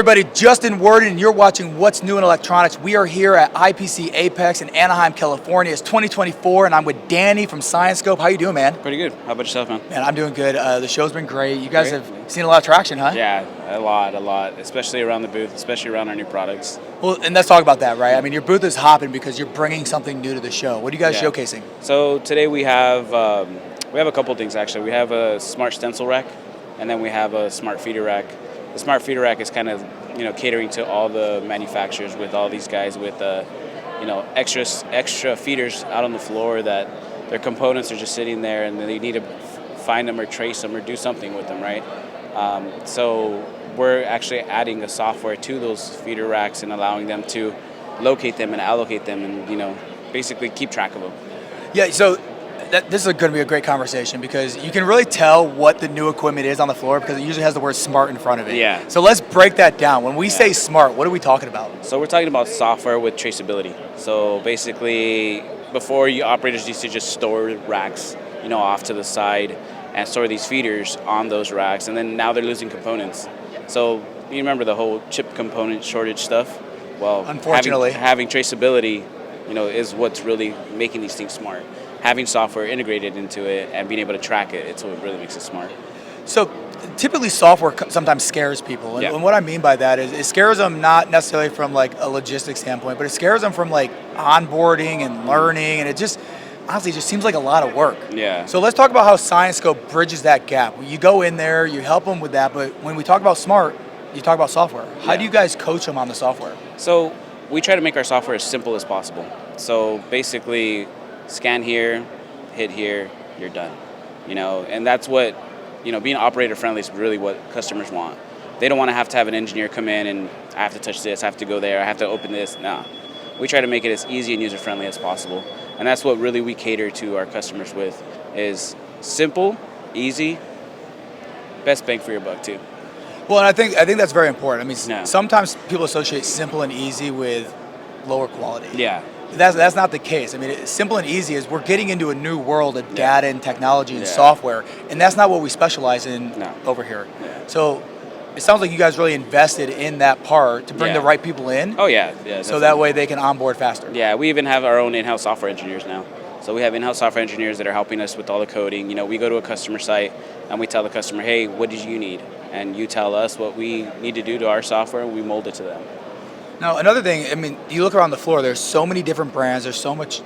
everybody? Justin Worden, and you're watching What's New in Electronics. We are here at IPC Apex in Anaheim, California. It's 2024, and I'm with Danny from Scienscope. How you doing, man? Pretty good. How about yourself, man? Man, I'm doing good. The show's been great. You guys have seen a lot of traction, huh? Yeah, a lot, especially around the booth, especially around our new products. Well, and let's talk about that, right? I mean, your booth is hopping because you're bringing something new to the show. What are you guys showcasing? So today we have a couple things, actually. We have a smart stencil rack, and then we have a smart feeder rack. The smart feeder rack is kind of, catering to all the manufacturers with all these guys with, extra feeders out on the floor that their components are just sitting there and they need to find them or trace them or do something with them, right? So we're actually adding a software to those feeder racks and allowing them to locate them and allocate them and, basically keep track of them. Yeah, so this is going to be a great conversation because you can really tell what the new equipment is on the floor because it usually has the word smart in front of it. Yeah. So let's break that down. When we say smart, what are we talking about? So we're talking about software with traceability. So basically, before operators used to just store racks, off to the side and store these feeders on those racks, and then now they're losing components. So you remember the whole chip component shortage stuff? Well, unfortunately, having traceability, is what's really making these things smart. Having software integrated into it and being able to track it, it's what really makes it smart. So typically software sometimes scares people. And what I mean by that is it scares them not necessarily from like a logistics standpoint, but it scares them from like onboarding and learning. And it just, honestly, just seems like a lot of work. Yeah. So let's talk about how Scienscope bridges that gap. You go in there, you help them with that, but when we talk about smart, you talk about software. How do you guys coach them on the software? So we try to make our software as simple as possible. So basically, scan here, hit here, you're done. And that's what, being operator friendly is really what customers want. They don't want to have an engineer come in and I have to touch this, I have to go there, I have to open this. No. We try to make it as easy and user friendly as possible. And that's what really we cater to our customers with is simple, easy, best bang for your buck too. Well, and I think that's very important. I mean, sometimes people associate simple and easy with lower quality. Yeah. That's not the case. I mean, simple and easy is we're getting into a new world of data and technology and software, and that's not what we specialize in over here. Yeah. So it sounds like you guys really invested in that part to bring the right people in. Oh, yeah. So that way they can onboard faster. Yeah, we even have our own in-house software engineers now. So we have in-house software engineers that are helping us with all the coding. We go to a customer site and we tell the customer, hey, what did you need? And you tell us what we need to do to our software and we mold it to them. Now, another thing, I mean, you look around the floor, there's so many different brands, there's so much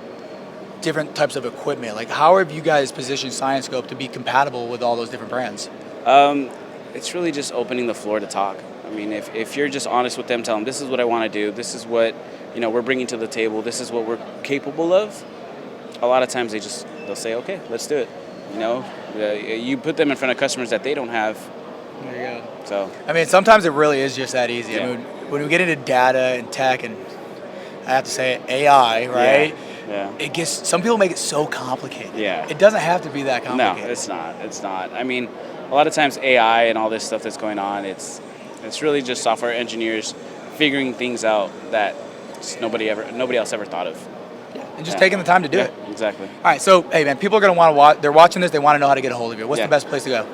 different types of equipment. Like, how have you guys positioned Scienscope to be compatible with all those different brands? It's really just opening the floor to talk. I mean, if you're just honest with them, tell them, this is what I want to do, this is what, we're bringing to the table, this is what we're capable of, a lot of times they'll say, okay, let's do it. You put them in front of customers that they don't have. There you go. So, I mean, sometimes it really is just that easy. Yeah. I mean, when we get into data and tech and I have to say it, AI, right? Yeah. It gets, some people make it so complicated. Yeah. It doesn't have to be that complicated. No, it's not. It's not. I mean, a lot of times AI and all this stuff that's going on, it's really just software engineers figuring things out that nobody else ever thought of. Yeah. And just taking the time to do it. Exactly. All right, so hey man, people are gonna want to watch. They're watching this. They want to know how to get a hold of you. What's the best place to go?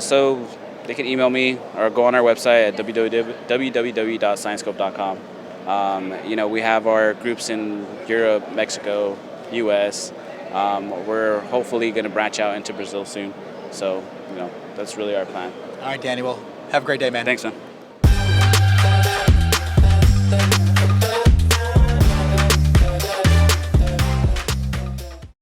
So they can email me or go on our website at www.sciencescope.com. We have our groups in Europe, Mexico, US. We're hopefully going to branch out into Brazil soon. So, that's really our plan. All right, Danny. Well, have a great day, man. Thanks, man.